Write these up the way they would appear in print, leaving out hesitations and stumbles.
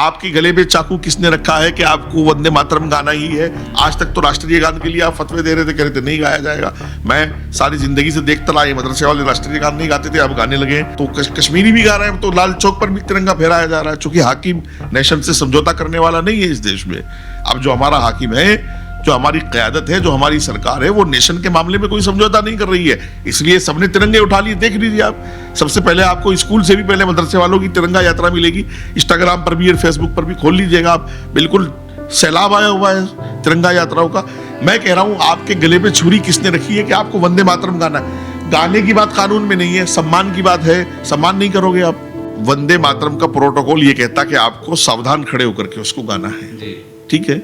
आपके गले पे चाकू किसने रखा है कि आपको वंदे मातरम गाना ही है? आज तक तो राष्ट्रीय गान के लिए आप फतवे दे रहे थे, कह रहे थे नहीं गाया जाएगा। मैं सारी जिंदगी से देखता रहा, ये मदरसे वाले राष्ट्रीय गान नहीं गाते थे, अब गाने लगे। तो कश्मीरी भी गा रहे हैं, तो लाल चौक पर भी तिरंगा फहराया जा रहा है, चूंकि हाकिम नेशन से समझौता करने वाला नहीं है इस देश में। अब जो हमारा हाकिम है, जो हमारी क़यादत है, जो हमारी सरकार है, वो नेशन के मामले में कोई समझौता नहीं कर रही है, इसलिए सबने तिरंगे उठा लिए। देख लीजिए आप, सबसे पहले आपको स्कूल से भी पहले मदरसे वालों की तिरंगा यात्रा मिलेगी। इंस्टाग्राम पर भी और फेसबुक पर भी खोल लीजिएगा आप, बिल्कुल सैलाब आया हुआ है तिरंगा यात्राओं का। मैं कह रहा हूं, आपके गले पे छुरी किसने रखी है कि आपको वंदे मातरम गाना है? गाने की बात कानून में नहीं है, सम्मान की बात है। सम्मान नहीं करोगे आप? वंदे मातरम का प्रोटोकॉल ये कहता कि आपको सावधान खड़े होकर के उसको गाना है, ठीक है?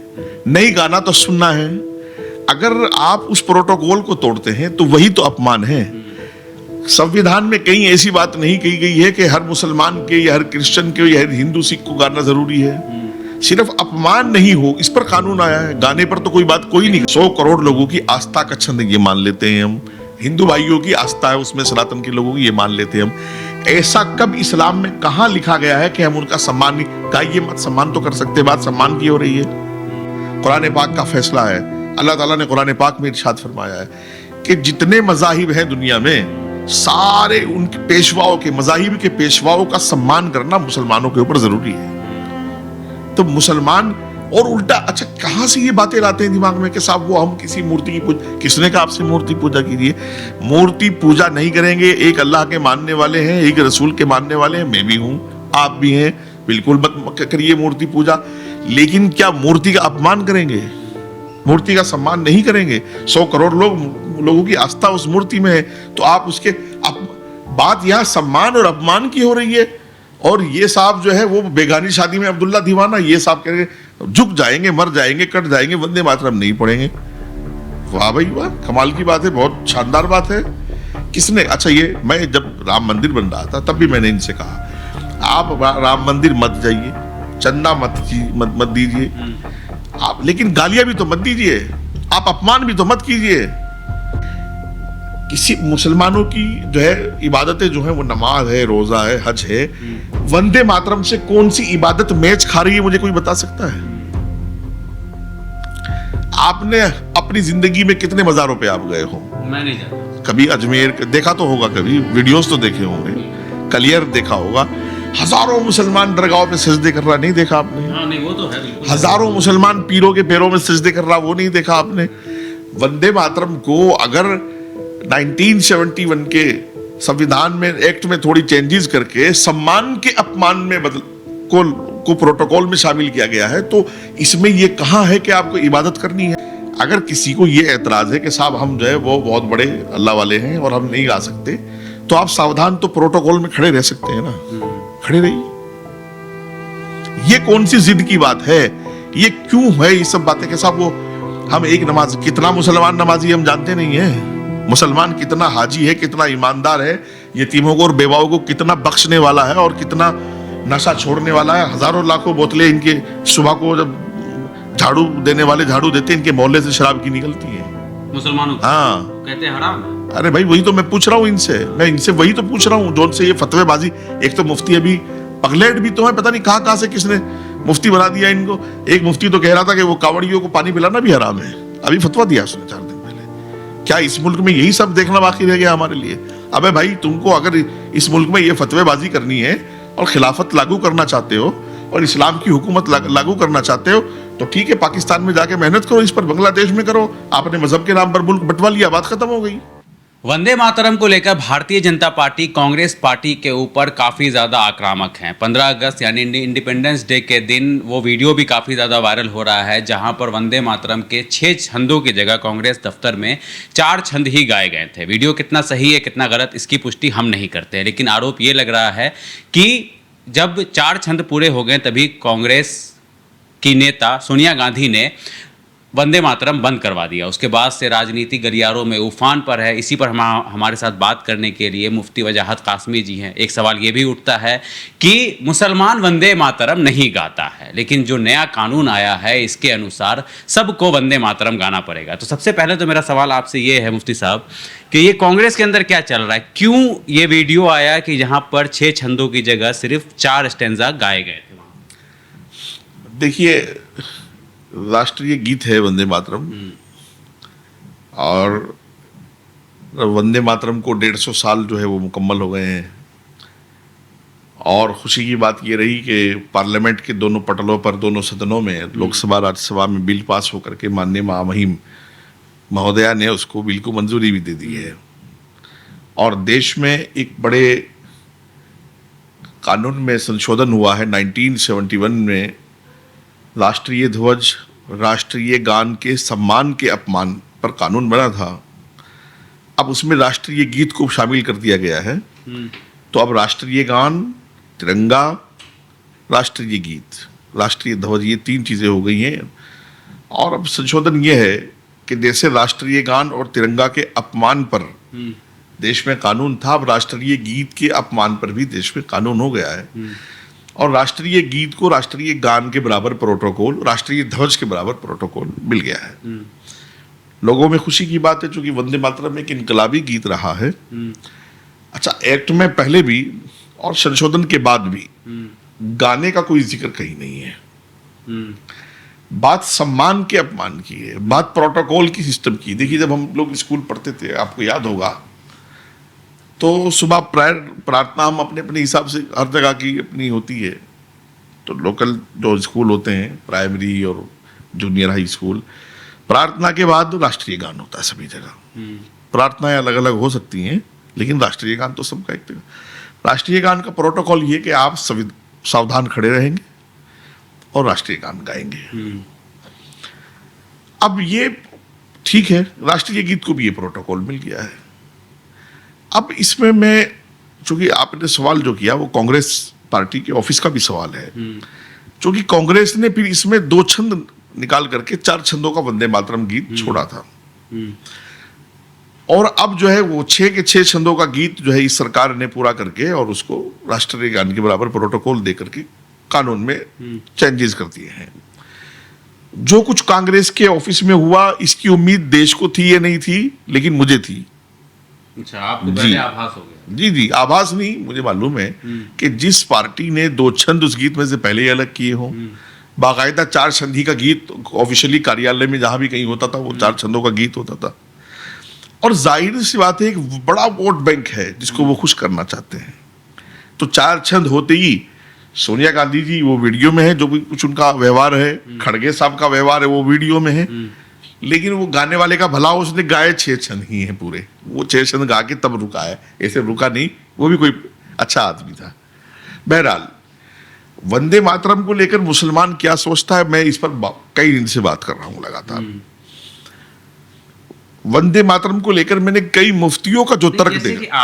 नहीं गाना तो सुनना है। अगर आप उस प्रोटोकॉल को तोड़ते हैं तो वही तो अपमान है। संविधान में कहीं ऐसी बात नहीं कही गई है कि हर मुसलमान के या हर क्रिश्चियन के या हर हिंदू सिख को गाना जरूरी है। सिर्फ अपमान नहीं हो, इस पर कानून आया है। गाने पर तो कोई बात कोई नहीं। 100 करोड़ लोगों की आस्था का छंद ये मान लेते हैं हम, हिंदू भाइयों की आस्था है उसमें, सनातन के लोगों की ये मान लेते हैं हम। ऐसा कब इस्लाम में कहां लिखा गया है कि हम उनका सम्मान नहीं? गाइए मत, सम्मान तो कर सकते, बात सम्मान की हो रही है। कुरान पाक का फैसला है, अल्लाह ताला ने कुरान पाक में इरशाद फरमाया है कि जितने मज़ाहिब हैं दुनिया में, सारे उनके पेशवाओं के, मज़ाहिब के पेशवाओं का सम्मान करना मुसलमानों के ऊपर जरूरी है। तो मुसलमान और उल्टा, अच्छा कहां से ये बातें लाते हैं दिमाग में कि साहब वो हम किसी मूर्ति की पूजा? किसने कहा आपसे मूर्ति पूजा कीजिए? मूर्ति पूजा नहीं करेंगे। एक अल्लाह के मानने वाले हैं, एक रसूल के मानने वाले हैं, मैं भी हूं, आप भी हैं, बिल्कुल मत करिए मूर्ति पूजा। लेकिन क्या मूर्ति का अपमान करेंगे? मूर्ति का सम्मान नहीं करेंगे? 100 करोड़ लोगों की आस्था उस मूर्ति में है, तो आप उसके बात यहां सम्मान और अपमान की हो रही है। और ये साहब जो है वो बेगानी शादी में अब्दुल्ला दीवाना, ये साहब कह रहे झुक जाएंगे, मर जाएंगे, कट जाएंगे, वंदे मातरम नहीं पढ़ेंगे। वाह भाई वाह, कमाल की बात है, बहुत शानदार बात है। किसने? अच्छा ये मैं जब राम मंदिर बन रहा था तब भी मैंने इनसे कहा, आप राम मंदिर मत जाइए, चंदा मत दीजिए आप, लेकिन गालियां भी तो मत दीजिए, आप अपमान भी तो मत कीजिए। किसी मुसलमानों की जो है इबादतें जो है वो नमाज है, रोजा है, हज है, वंदे मातरम से कौन सी इबादत मैच खा रही है? मुझे कोई बता सकता है? आपने अपनी जिंदगी में कितने मज़ारों पे आप गए हो? मैं नहीं जाता। कभी अजमेर देखा तो होगा, कभी वीडियोस तो देखे होंगे, कलियर देखा होगा। हजारों मुसलमान दरगाहों पे सजदे कर रहा नहीं देखा आपने? हाँ, नहीं वो तो है। हजारों मुसलमान पीरों के पैरों में सजदे कर रहा वो नहीं देखा आपने? वंदे मातरम को अगर 1971 के संविधान में, एक्ट में थोड़ी चेंजेस करके सम्मान के अपमान में को प्रोटोकॉल में शामिल किया गया है, तो इसमें ये कहां है कि आपको इबादत करनी है? अगर किसी को ये एतराज है कि साहब हम जो है वो बहुत बड़े अल्लाह वाले हैं और हम नहीं गा सकते, तो आप सावधान तो प्रोटोकॉल में खड़े रह सकते हैं ना, खड़े रहिए। ये कौन सी जिद की बात है? ये क्यों है ये सब बातें कि साहब वो हम एक नमाज, कितना मुसलमान नमाजी हम जानते नहीं है? मुसलमान कितना हाजी है, कितना ईमानदार है, यतीमों को और बेवाओं को कितना बख्शने वाला है और कितना नशा छोड़ने वाला है। हजारों लाखों बोतलें इनके सुबह को जब झाड़ू देने वाले झाड़ू देते हैं, इनके मोहल्ले से शराब की निकलती है मुसलमानों। हाँ, कहते हैं हराम। अरे भाई वही तो मैं पूछ रहा हूँ इनसे, मैं इनसे वही तो पूछ रहा हूँ जो से ये फतवेबाजी। एक तो मुफ्ती अभी पगलेट भी तो है, पता नहीं कहाँ से किसने मुफ्ती बना दिया इनको। एक मुफ्ती तो कह रहा था कि वो कावड़ियों को पानी पिलाना भी हराम है, अभी फतवा दिया उसने 4 दिन पहले। क्या इस मुल्क में यही सब देखना बाकी रह गया हमारे लिए? अबे भाई, तुमको अगर इस मुल्क में ये फतवेबाजी करनी है और खिलाफत लागू करना चाहते हो और इस्लाम की हुकूमत लागू करना चाहते हो, तो ठीक है, पाकिस्तान में जाके मेहनत करो, इस पर बांग्लादेश में करो। आपने मजहब के नाम पर मुल्क बंटवा लिया, बात खत्म हो गई। वंदे मातरम को लेकर भारतीय जनता पार्टी कांग्रेस पार्टी के ऊपर काफ़ी ज़्यादा आक्रामक हैं। 15 अगस्त यानी इंडिपेंडेंस डे के दिन वो वीडियो भी काफ़ी ज़्यादा वायरल हो रहा है, जहां पर वंदे मातरम के 6 छंदों की जगह कांग्रेस दफ्तर में 4 छंद ही गाए गए थे। वीडियो कितना सही है कितना गलत, इसकी पुष्टि हम नहीं करते हैं, लेकिन आरोप ये लग रहा है कि जब 4 छंद पूरे हो गए तभी कांग्रेस की नेता सोनिया गांधी ने वंदे मातरम बंद करवा दिया। उसके बाद से राजनीति गलियारों में उफान पर है। इसी पर हमारे साथ बात करने के लिए मुफ्ती वजाहत कासमी जी हैं। एक सवाल ये भी उठता है कि मुसलमान वंदे मातरम नहीं गाता है, लेकिन जो नया कानून आया है इसके अनुसार सबको वंदे मातरम गाना पड़ेगा। तो सबसे पहले तो मेरा सवाल आपसे ये है मुफ्ती साहब कि ये कांग्रेस के अंदर क्या चल रहा है? क्यों ये वीडियो आया कि जहाँ पर 6 छंदों की जगह सिर्फ 4 स्टेंजा गाए गए थे? देखिए, राष्ट्रीय गीत है वंदे मातरम, और वंदे मातरम को 150 साल जो है वो मुकम्मल हो गए हैं। और खुशी की बात ये रही कि पार्लियामेंट के दोनों पटलों पर, दोनों सदनों में, लोकसभा राज्यसभा में बिल पास होकर के माननीय महामहिम महोदया ने उसको बिल को मंजूरी भी दे दी है। और देश में एक बड़े कानून में संशोधन हुआ है 1971 में, राष्ट्रीय ध्वज, राष्ट्रीय गान के सम्मान के अपमान पर कानून बना था। अब उसमें राष्ट्रीय गीत को शामिल कर दिया गया है। तो अब राष्ट्रीय गान, तिरंगा, राष्ट्रीय गीत, राष्ट्रीय ध्वज, ये 3 चीजें हो गई हैं। और अब संशोधन ये है कि जैसे राष्ट्रीय गान और तिरंगा के अपमान पर देश में कानून था, अब राष्ट्रीय गीत के अपमान पर भी देश में कानून हो गया है। और राष्ट्रीय गीत को राष्ट्रीय गान के बराबर प्रोटोकॉल, राष्ट्रीय ध्वज के बराबर प्रोटोकॉल मिल गया है। लोगों में खुशी की बात है, चूंकि वंदे मातरम एक इनकलाबी गीत रहा है। अच्छा, एक्ट में पहले भी और संशोधन के बाद भी गाने का कोई जिक्र कहीं नहीं है। बात सम्मान के अपमान की है, बात प्रोटोकॉल की, सिस्टम की। देखिए, जब हम लोग स्कूल पढ़ते थे, आपको याद होगा, तो सुबह प्रेयर प्रार्थना हम अपने अपने हिसाब से, हर जगह की अपनी होती है। तो लोकल जो स्कूल होते हैं, प्राइमरी और जूनियर हाई स्कूल, प्रार्थना के बाद राष्ट्रीय गान होता है सभी जगह। प्रार्थनाएं अलग अलग हो सकती हैं, लेकिन राष्ट्रीय गान तो सबका एक जगह। राष्ट्रीय गान का प्रोटोकॉल ये कि आप सावधान खड़े रहेंगे और राष्ट्रीय गान गाएंगे। अब ये ठीक है, राष्ट्रीय गीत को भी ये प्रोटोकॉल मिल गया है। अब इसमें मैं, चूंकि आपने सवाल जो किया वो कांग्रेस पार्टी के ऑफिस का भी सवाल है, चूंकि कांग्रेस ने फिर इसमें 2 छंद निकाल करके 4 छंदों का वंदे मातरम गीत छोड़ा था। और अब जो है वो 6 के 6 छंदों का गीत जो है इस सरकार ने पूरा करके और उसको राष्ट्रीय गान के बराबर प्रोटोकॉल दे करके कानून में चेंजेस कर दिए हैं। जो कुछ कांग्रेस के ऑफिस में हुआ, इसकी उम्मीद देश को थी या नहीं थी, लेकिन मुझे थी। अच्छा, आपको पहले आभास हो गया? जी, आभास नहीं, मुझे मालूम है कि जिस पार्टी ने 2 छंद उस गीत में से पहले ही अलग किए हों, बाकायदा 4 छंदी का गीत ऑफिशियली कार्यालय में जहां भी कहीं होता था, वो 4 छंदों का गीत होता था। और जाहिर सी बात है, एक बड़ा वोट बैंक है जिसको वो खुश करना चाहते हैं। तो 4 छंद होते ही सोनिया गांधी जी, वो वीडियो में है, जो भी कुछ उनका व्यवहार है, खड़गे साहब का व्यवहार है, वो वीडियो में है। लेकिन वो गाने वाले का भला, उसने गाए 6 छंद ही हैं पूरे। वो 6 छंद गा के तब रुका है, ऐसे रुका नहीं। वो भी कोई अच्छा आदमी था। बहरहाल, वंदे मातरम को लेकर मुसलमान क्या सोचता है, मैं इस पर कई दिन से बात कर रहा हूं लगातार। वंदे मातरम को लेकर मैंने कई मुफ्तियों का जो तर्क देखा।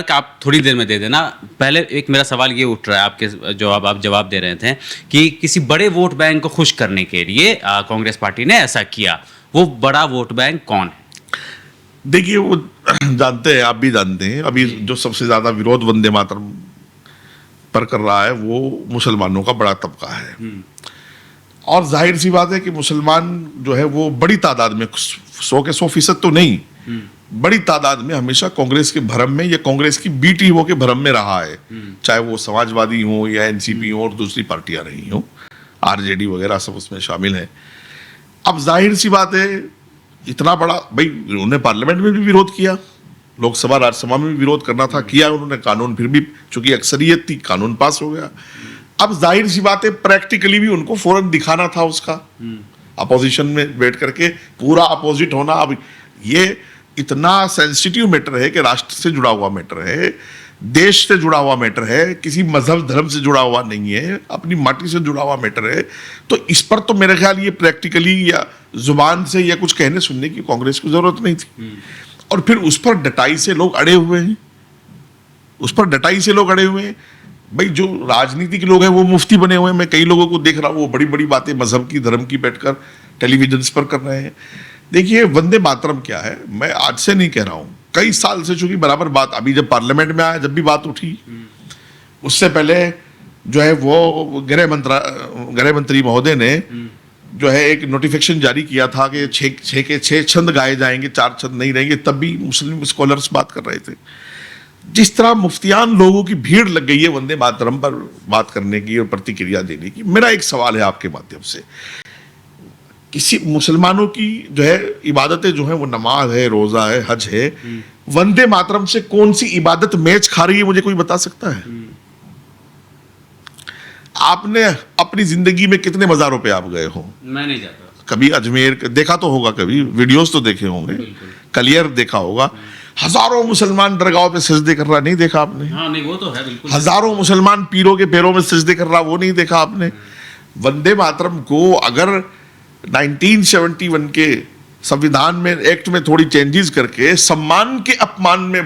आप थोड़ी देर में दे देना। पहले एक मेरा सवाल ये उठ रहा है, आपके जो आप जवाब दे रहे थे कि किसी बड़े वोट बैंक को खुश करने के लिए कांग्रेस पार्टी ने ऐसा किया। वो बड़ा वोट बैंक कौन है? देखिए, वो जानते हैं, आप भी जानते हैं, अभी जो सबसे ज्यादा विरोध वंदे मातरम पर कर रहा है वो मुसलमानों का बड़ा तबका है। और जाहिर सी बात है कि मुसलमान जो है वो बड़ी तादाद में, 100 के 100% तो नहीं, बड़ी तादाद में हमेशा कांग्रेस के भरम में या कांग्रेस की बी टीमों के भरम में रहा है। चाहे वो समाजवादी हो या एनसीपी हो और दूसरी पार्टियां रही हो, आरजेडी वगैरह सब उसमें शामिल है। अब जाहिर सी बात है, इतना बड़ा भाई, उन्होंने पार्लियामेंट में भी विरोध किया, लोकसभा राज्यसभा में भी विरोध करना था, किया उन्होंने। कानून फिर भी चूंकि अक्सरियत थी, कानून पास हो गया। अब जाहिर सी बात है, प्रैक्टिकली भी उनको फौरन दिखाना था उसका, अपोजिशन में बैठ करके पूरा अपोजिट होना। अब ये इतना सेंसिटिव मैटर है कि राष्ट्र से जुड़ा हुआ मैटर है, देश से जुड़ा हुआ मैटर है, किसी मजहब धर्म से जुड़ा हुआ नहीं है, अपनी माटी से जुड़ा हुआ मैटर है। तो इस पर तो मेरे ख्याल ये प्रैक्टिकली या जुबान से या कुछ कहने सुनने की कांग्रेस को जरूरत नहीं थी। और फिर उस पर डटाई से लोग अड़े हुए हैं, उस पर डटाई से लोग अड़े हुए हैं। भाई, जो राजनीतिक लोग हैं वो मुफ्ती बने हुए हैं। मैं कई लोगों को देख रहा हूँ, वो बड़ी बड़ी बातें मजहब की, धर्म की बैठकर टेलीविजन पर कर रहे हैं। देखिए, वंदे मातरम क्या है, मैं आज से नहीं कह रहा हूँ, कई साल से चूंकि बराबर बात, अभी जब पार्लियामेंट में आया, जब भी बात उठी, उससे पहले जो है वो गृह मंत्री महोदय ने जो है एक नोटिफिकेशन जारी किया था कि 6 के 6 छंद गाए जाएंगे, 4 छंद नहीं रहेंगे। तब भी मुस्लिम स्कॉलर्स बात कर रहे थे। जिस तरह मुफ्तियान लोगों की भीड़ लग गई है वंदे मातरम पर बात करने की और प्रतिक्रिया देने की, मेरा एक सवाल है आपके माध्यम से। किसी मुसलमानों की जो है इबादतें जो है वो नमाज है, रोजा है, हज है, वंदे मातरम से कौन सी इबादत मैच खा रही है, मुझे कोई बता सकता है? आपने अपनी जिंदगी में कितने मज़ारों पे आप गए हो? मैं नहीं जाता। कभी अजमेर देखा तो होगा, कभी वीडियोस तो देखे होंगे, कलियर देखा होगा। हजारों मुसलमान दरगाहों पे सजदे कर रहा नहीं देखा आपने? हाँ नहीं, वो तो है बिल्कुल। हजारों मुसलमान पीरों के पैरों में सजदे कर रहा वो नहीं देखा आपने? वंदे मातरम को अगर 1971 के संविधान में एक्ट में थोड़ी चेंजेस करके सम्मान के अपमान में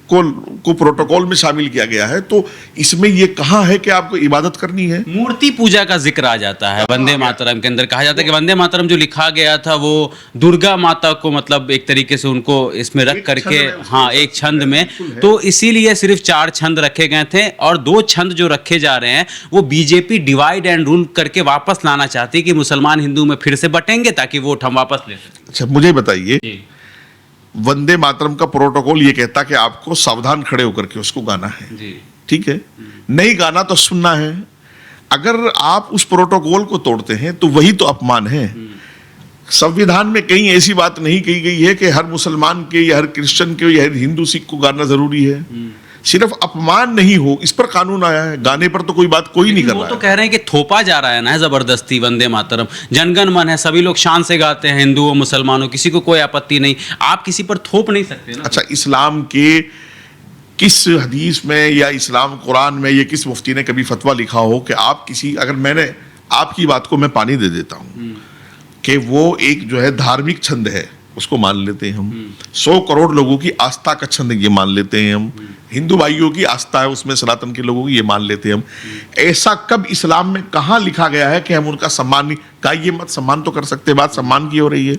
को प्रोटोकॉल में शामिल किया गया है, तो इसमें यह कहां है कि आपको इबादत करनी है? मूर्ति पूजा का जिक्र आ जाता है वंदे मातरम के अंदर। कहा जाता है कि वंदे मातरम जो लिखा गया था वो दुर्गा माता को मतलब एक तरीके से उनको इसमें रख करके, हाँ एक छंद में, तो इसीलिए सिर्फ 4 छंद रखे गए थे और 2 छंद जो रखे जा रहे हैं वो बीजेपी डिवाइड एंड रूल करके वापस लाना चाहती है कि मुसलमान हिंदू में फिर से बटेंगे ताकि वोट हम वापस ले सकें। अच्छा मुझे बताइए, वंदे मातरम का प्रोटोकॉल ये कहता कि आपको सावधान खड़े होकर के उसको गाना है, ठीक है, नहीं गाना तो सुनना है। अगर आप उस प्रोटोकॉल को तोड़ते हैं तो वही तो अपमान है। संविधान में कहीं ऐसी बात नहीं कही गई है कि हर मुसलमान के या हर क्रिश्चियन के या हर हिंदू सिख को गाना जरूरी है। सिर्फ अपमान नहीं हो इस पर कानून आया है, गाने पर तो कोई बात कोई नहीं कर रहा है। वो तो कह रहे हैं कि थोपा जा रहा है ना जबरदस्ती वंदे मातरम। जनगण मन है, सभी लोग शान से गाते हैं, हिंदुओं मुसलमानों, किसी को कोई आपत्ति नहीं, आप किसी पर थोप नहीं सकते ना। अच्छा, इस्लाम के किस हदीस में या इस्लाम कुरान में ये किस मुफ्ती ने कभी फतवा लिखा हो कि आप किसी, अगर मैंने आपकी बात को मैं पानी दे देता हूं कि वो एक जो है धार्मिक छंद है, उसको मान लेते हैं हम, 100 करोड़ लोगों की आस्था का छंद ये मान लेते हैं हम, हिंदू भाइयों की आस्था है उसमें, सनातन के लोगों की ये मान लेते हैं हम, ऐसा कब इस्लाम में कहां लिखा गया है कि हम उनका सम्मान नहीं? कहा ये मत सम्मान तो कर सकते, बात सम्मान की हो रही है।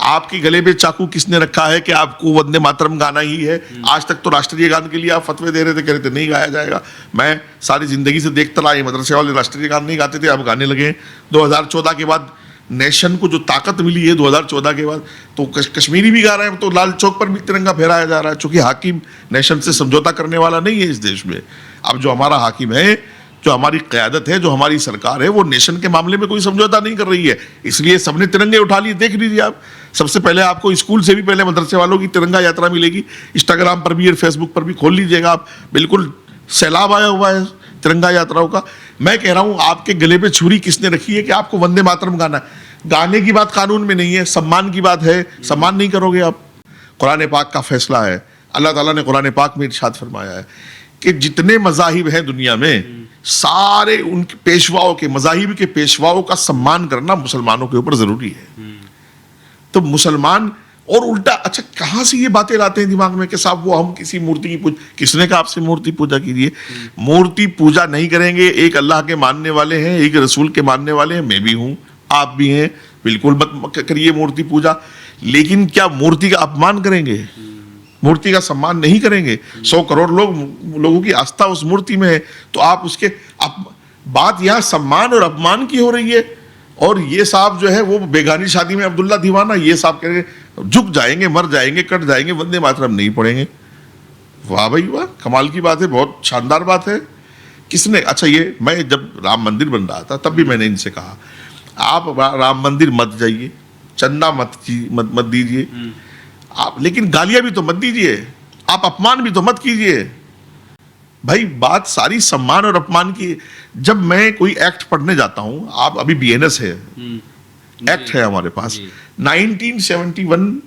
आपके गले पे चाकू किसने रखा है कि आपको वंदे मातरम गाना ही है? आज तक तो राष्ट्रीय गान के लिए आप फतवे दे रहे थे, कह रहे थे नहीं गाया जाएगा। मैं सारी जिंदगी से देखता रहा, ये मदरसे वाले राष्ट्रीय गान नहीं गाते थे, अब गाने लगे। 2014 के बाद नेशन को जो ताकत मिली है 2014 के बाद, तो कश्मीरी भी गा रहे हैं, तो लाल चौक पर भी तिरंगा फहराया जा रहा है, क्योंकि हाकिम नेशन से समझौता करने वाला नहीं है इस देश में। अब जो हमारा हाकिम है, जो हमारी क़यादत है, जो हमारी सरकार है, वो नेशन के मामले में कोई समझौता नहीं कर रही है, इसलिए सबने तिरंगे उठा लिए। देख लीजिए आप, सबसे पहले आपको स्कूल से भी पहले मदरसे वालों की तिरंगा यात्रा मिलेगी, इंस्टाग्राम पर भी और फेसबुक पर भी खोल लीजिएगा आप, बिल्कुल सैलाब आया हुआ है तिरंगा यात्राओं का। मैं कह रहा हूं आपके गले पे छुरी किसने रखी है कि आपको वंदे मातरम गाना है? गाने की बात कानून में नहीं है, सम्मान की बात है, सम्मान नहीं करोगे आप। कुरान पाक का फैसला है, अल्लाह ताला ने कुरान पाक में इरशाद फरमाया है कि जितने मज़ाहिब हैं दुनिया में, सारे उनके पेशवाओं के, मज़ाहिब के पेशवाओं का सम्मान करना मुसलमानों के ऊपर जरूरी है। तो मुसलमान और उल्टा, अच्छा कहां से ये बातें लाते हैं दिमाग में कि साहब वो हम किसी मूर्ति की पूजा, किसने कहा आपसे मूर्ति पूजा कीजिए? मूर्ति पूजा नहीं करेंगे, एक अल्लाह के मानने वाले हैं, एक रसूल के मानने वाले हैं, मैं भी हूं, आप भी हैं, बिल्कुल मत करिए मूर्ति पूजा, लेकिन क्या मूर्ति का अपमान करेंगे? मूर्ति का सम्मान नहीं करेंगे? 100 करोड़ लोगों की आस्था उस मूर्ति में है, तो आप उसके बात यहां सम्मान और अपमान की हो रही है। और ये साहब जो है वो बेगानी शादी में अब्दुल्ला दीवाना, ये साहब कह रहे झुक जाएंगे, मर जाएंगे, कट जाएंगे, वंदे मातरम नहीं पढ़ेंगे। वाह भाई वाह, कमाल की बात है, बहुत शानदार बात है। किसने, अच्छा ये मैं जब राम मंदिर बन रहा था तब भी मैंने इनसे कहा आप राम मंदिर मत जाइए, चंदा मत दीजिए आप, लेकिन गालियां भी तो मत दीजिए, आप अपमान भी तो मत कीजिए। भाई बात सारी सम्मान और अपमान की। जब मैं कोई एक्ट पढ़ने जाता हूं, आप अभी बीएनएस है, एक्ट है हमारे पास 1971,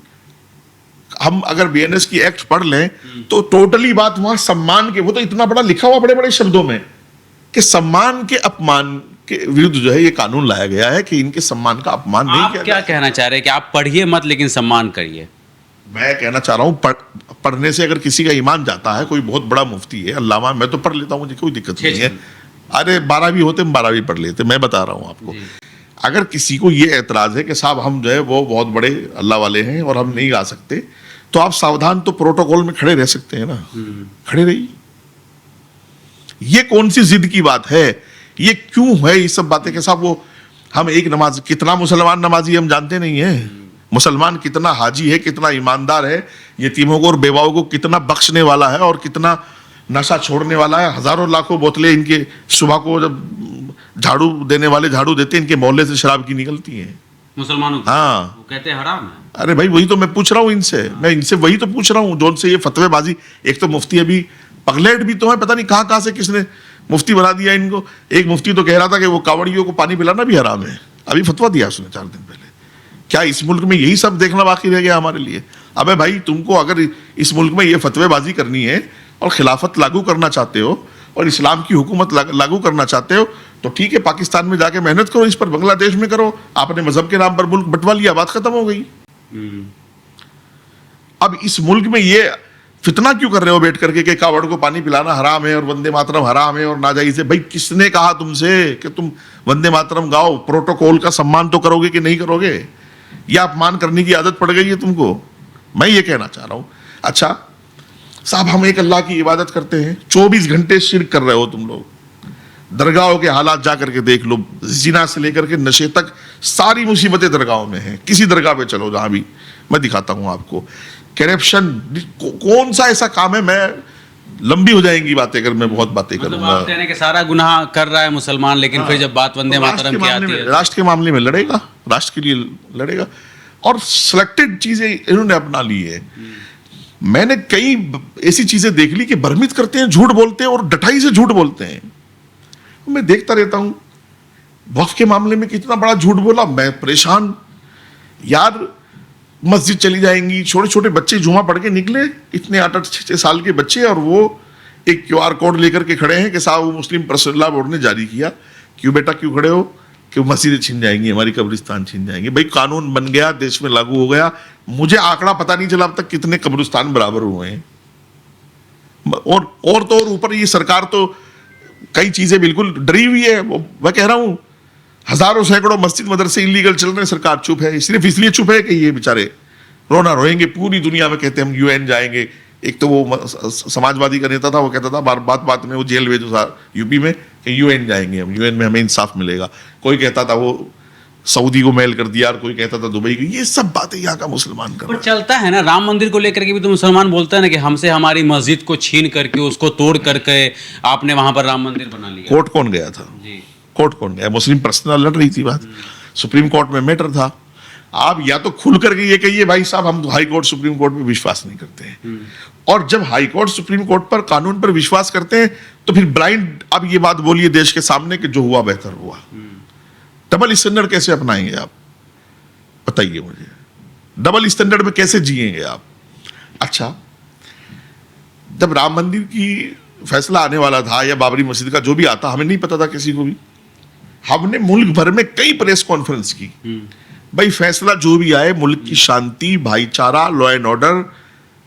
हम अगर बीएनएस की एक्ट पढ़ लें तो टोटली बात वहां सम्मान के, वो तो इतना बड़ा लिखा हुआ बड़े बड़े शब्दों में कि सम्मान के अपमान के विरुद्ध जो है ये कानून लाया गया है कि इनके सम्मान का अपमान नहीं किया। क्या कहना चाह रहे हैं कि आप पढ़िए मत लेकिन सम्मान करिए? मैं कहना चाह रहा हूं पढ़ने से अगर किसी का ईमान जाता है, कोई बहुत बड़ा मुफ्ती है, अल्लामा, मैं तो पढ़ लेता हूं, मुझे कोई दिक्कत नहीं है। अरे 12 भी होते, हम 12 भी पढ़ लेते। मैं बता रहा हूं आपको, अगर किसी को ये एतराज है कि साहब हम जो है वो बहुत बड़े अल्लाह वाले हैं और हम नहीं गा सकते, तो आप सावधान तो प्रोटोकॉल में खड़े रह सकते हैं ना, खड़े रहिए। ये कौन सी जिद की बात है? ये क्यों है ये सब बातें कि साहब वो हम एक नमाज, कितना मुसलमान नमाजी हम जानते नहीं है, मुसलमान कितना हाजी है, कितना ईमानदार है, यतीमों को और बेवाओं को कितना बख्शने वाला है और कितना नशा छोड़ने वाला है। हजारों लाखों बोतलें इनके सुबह को जब झाड़ू देने वाले झाड़ू देते हैं, इनके मोहल्ले से शराब की निकलती है मुसलमानों की। हाँ, वो कहते हैं हराम है। अरे भाई वही तो मैं पूछ रहा हूँ इनसे, मैं इनसे वही तो पूछ रहा हूँ जो से ये फतवेबाजी। एक तो मुफ्ती अभी पगलेट भी तो है, पता नहीं कहाँ से किसने मुफ्ती बना दिया इनको। एक मुफ्ती तो कह रहा था कि वो कावड़ियों को पानी पिलाना भी हराम है, अभी फतवा दिया उसने 4 दिन पहले। क्या इस मुल्क में यही सब देखना बाकी रह गया हमारे लिए? अबे भाई तुमको अगर इस मुल्क में ये फतवेबाजी करनी है और खिलाफत लागू करना चाहते हो और इस्लाम की हुकूमत लागू करना चाहते हो तो ठीक है, पाकिस्तान में जाके मेहनत करो इस पर, बांग्लादेश में करो। आपने मजहब के नाम पर मुल्क बंटवा लिया, बात खत्म हो गई। अब इस मुल्क में ये फितना क्यों कर रहे हो बैठ करके कि कावड़ को पानी पिलाना हराम है और वंदे मातरम हराम है और नाजायज है? भाई किसने कहा तुमसे कि तुम वंदे मातरम गाओ? प्रोटोकॉल का सम्मान तो करोगे कि नहीं करोगे? या अपमान करने की आदत पड़ गई है तुमको? मैं ये कहना चाह रहा हूं। अच्छा साहब, हम एक अल्लाह की इबादत करते हैं, 24 घंटे शिर्क कर रहे हो तुम लोग। दरगाहों के हालात जा करके देख लो, जिना से लेकर के नशे तक सारी मुसीबतें दरगाहों में हैं। किसी दरगाह पे चलो जहां भी, मैं दिखाता हूं आपको। करप्शन कौन सा ऐसा काम है? मैं लंबी हो जाएंगी बातें अगर मैं बहुत बातें करूंगा। आप कह रहे हैं कि सारा गुनाह कर रहा है मुसलमान, लेकिन फिर जब बात वंदे मातरम की आती है, राष्ट्र के मामले में लड़ेगा, राष्ट्र के लिए लड़ेगा। और सिलेक्टेड चीजें इन्होंने अपना ली है। मैंने कई ऐसी चीजें देख ली कि भ्रमित करते हैं, झूठ बोलते हैं और डटाई से झूठ बोलते हैं। मैं देखता रहता हूं वक्फ के मामले में कितना बड़ा झूठ बोला, मैं परेशान। यार मस्जिद चली जाएंगी, छोटे छोटे बच्चे जुमा पढ़ के निकले, इतने 8-6 साल के बच्चे, और वो एक QR कोड लेकर के खड़े हैं कि साहब वो मुस्लिम पर्सनल बोर्ड ने जारी किया। क्यों बेटा क्यों खड़े हो? कि मस्जिदें छीन जाएंगी, हमारी कब्रिस्तान छीन जाएंगे। भाई कानून बन गया, देश में लागू हो गया, मुझे आंकड़ा पता नहीं चला अब तक कितने कब्रिस्तान बराबर हुए हैं। और तो और ऊपर ये सरकार तो कई चीजें बिल्कुल डरी हुई है। मैं कह रहा हूं हजारों सैकड़ों मस्जिद मदरसे इलीगल चल रहे हैं, सरकार चुप है। सिर्फ इसलिए चुप है कि ये बेचारे रोना रोएंगे। पूरी दुनिया में कहते हैं हम UN जाएंगे। एक तो वो समाजवादी का नेता था, वो कहता था बात में वो जेल भेजो था यूपी में कि UN जाएंगे हम, UN में हमें इंसाफ मिलेगा। कोई कहता था वो सऊदी को मेल कर दिया और कोई कहता था दुबई की। ये सब बातें यहाँ का मुसलमान कर पर चलता है ना। राम मंदिर को लेकर के भी तो मुसलमान बोलता है ना कि हमसे हमारी मस्जिद को छीन करके उसको तोड़ करके आपने वहां पर राम मंदिर बना लिया। कोर्ट कौन गया था? जी, कोर्ट कौन गया? मुस्लिम पर्सनल लड़ रही थी बात, सुप्रीम कोर्ट में मैटर था। आप या तो खुल करके ये कहिए भाई साहब हम हाई कोर्ट सुप्रीम कोर्ट पे विश्वास नहीं करते हैं, और जब हाई कोर्ट सुप्रीम कोर्ट पर कानून पर विश्वास करते हैं तो फिर ब्लाइंड अब ये बात बोलिए देश के सामने कि जो हुआ बेहतर हुआ। डबल स्टैंडर्ड कैसे अपनाएंगे आप? बताइए मुझे, डबल स्टैंडर्ड में कैसे जिएंगे आप? अच्छा, जब राम मंदिर की फैसला आने वाला था या बाबरी मस्जिद का जो भी आता, हमें नहीं पता था किसी को भी। हमने मुल्क भर में कई प्रेस कॉन्फ्रेंस की। भाई फैसला जो भी आए, मुल्क की शांति, भाईचारा, लॉ एंड ऑर्डर,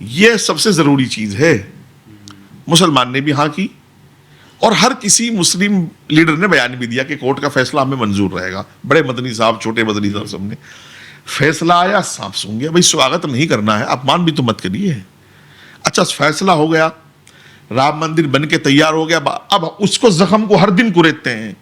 यह सबसे जरूरी चीज है। मुसलमान ने भी हाँ की और हर किसी मुस्लिम लीडर ने बयान भी दिया कि कोर्ट का फैसला हमें मंजूर रहेगा। बड़े मदनी साहब, छोटे मदनी साहब, सबने। फैसला आया, सांप सूंघ गया। भाई स्वागत नहीं करना है, अपमान भी तो मत करिए। अच्छा फैसला हो गया, राम मंदिर बन के तैयार हो गया, अब उसको जख्म को हर दिन कुरेदते हैं,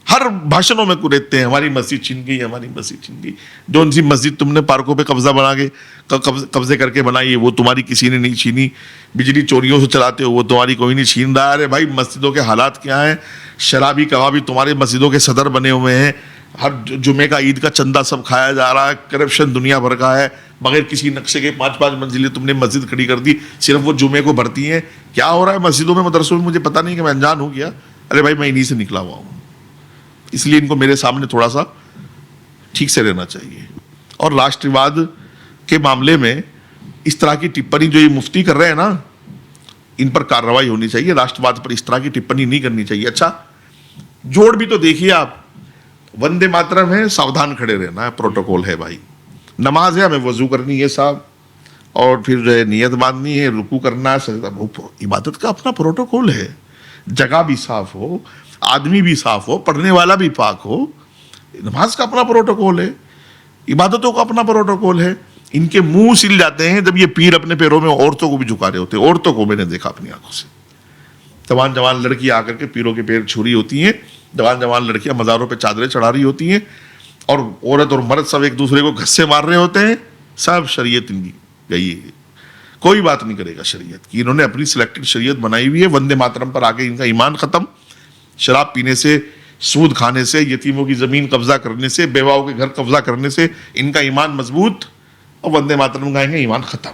हर भाषणों में कुरेदते हैं, हमारी मस्जिद छीन गई, हमारी मस्जिद छीन गई। जो सी मस्जिद तुमने पार्कों पे कब्जा बना के कब्जे करके बनाई है वो तुम्हारी किसी ने नहीं छीनी। बिजली चोरियों से चलाते हो वो तुम्हारी कोई नहीं छीन रहा। अरे भाई मस्जिदों के हालात क्या हैं? शराबी कबाबी तुम्हारे मस्जिदों के सदर बने हुए हैं। हर जुमे का ईद का चंदा सब खाया जा रहा है। करप्शन दुनिया भर का है। बगैर किसी नक्शे के 5-5 मंजिलें तुमने मस्जिद खड़ी कर दी, सिर्फ वो जुमे को भरती हैं। क्या हो रहा है मस्जिदों में, मदरसों में? मुझे पता नहीं कि मैं अनजान हो गया। अरे भाई मैं इन्हीं से निकला हुआ हूँ, इसलिए इनको मेरे सामने थोड़ा सा ठीक से रहना चाहिए। और राष्ट्रवाद के मामले में इस तरह की टिप्पणी जो ये मुफ्ती कर रहे हैं ना, इन पर कार्रवाई होनी चाहिए। राष्ट्रवाद पर इस तरह की टिप्पणी नहीं करनी चाहिए। अच्छा जोड़ भी तो देखिए आप, वंदे मातरम है, सावधान खड़े रहना है, प्रोटोकॉल है भाई। नमाज है, हमें वजू करनी है साहब, और फिर जो है नियत बांधनी है, रुकू करना है, सजदा। इबादत का अपना प्रोटोकॉल है। जगह भी साफ हो, आदमी भी साफ हो, पढ़ने वाला भी पाक हो। नमाज का अपना प्रोटोकॉल है, इबादतों का अपना प्रोटोकॉल है। इनके मुंह सिल जाते हैं जब ये पीर अपने पैरों में औरतों को भी झुका रहे होते हैं। औरतों को मैंने देखा अपनी आंखों से, जवान जवान लड़कियां आकर के पीरों के पैर छू रही होती हैं। जवान जवान लड़कियां मज़ारों पे चादरें चढ़ा रही होती हैं और औरत और मर्द सब एक दूसरे को घस्से मार रहे होते हैं, सब शरीयत इनकी गई है। कोई बात नहीं करेगा शरीयत की, इन्होंने अपनी सिलेक्टेड शरीयत बनाई हुई है। वंदे मातरम पर आके इनका ईमान खत्म। शराब पीने से, सूद खाने से, यतीमों की जमीन कब्जा करने से, बेवाओं के घर कब्जा करने से इनका ईमान मजबूत, और वंदे मातरम गाएंगे ईमान खत्म।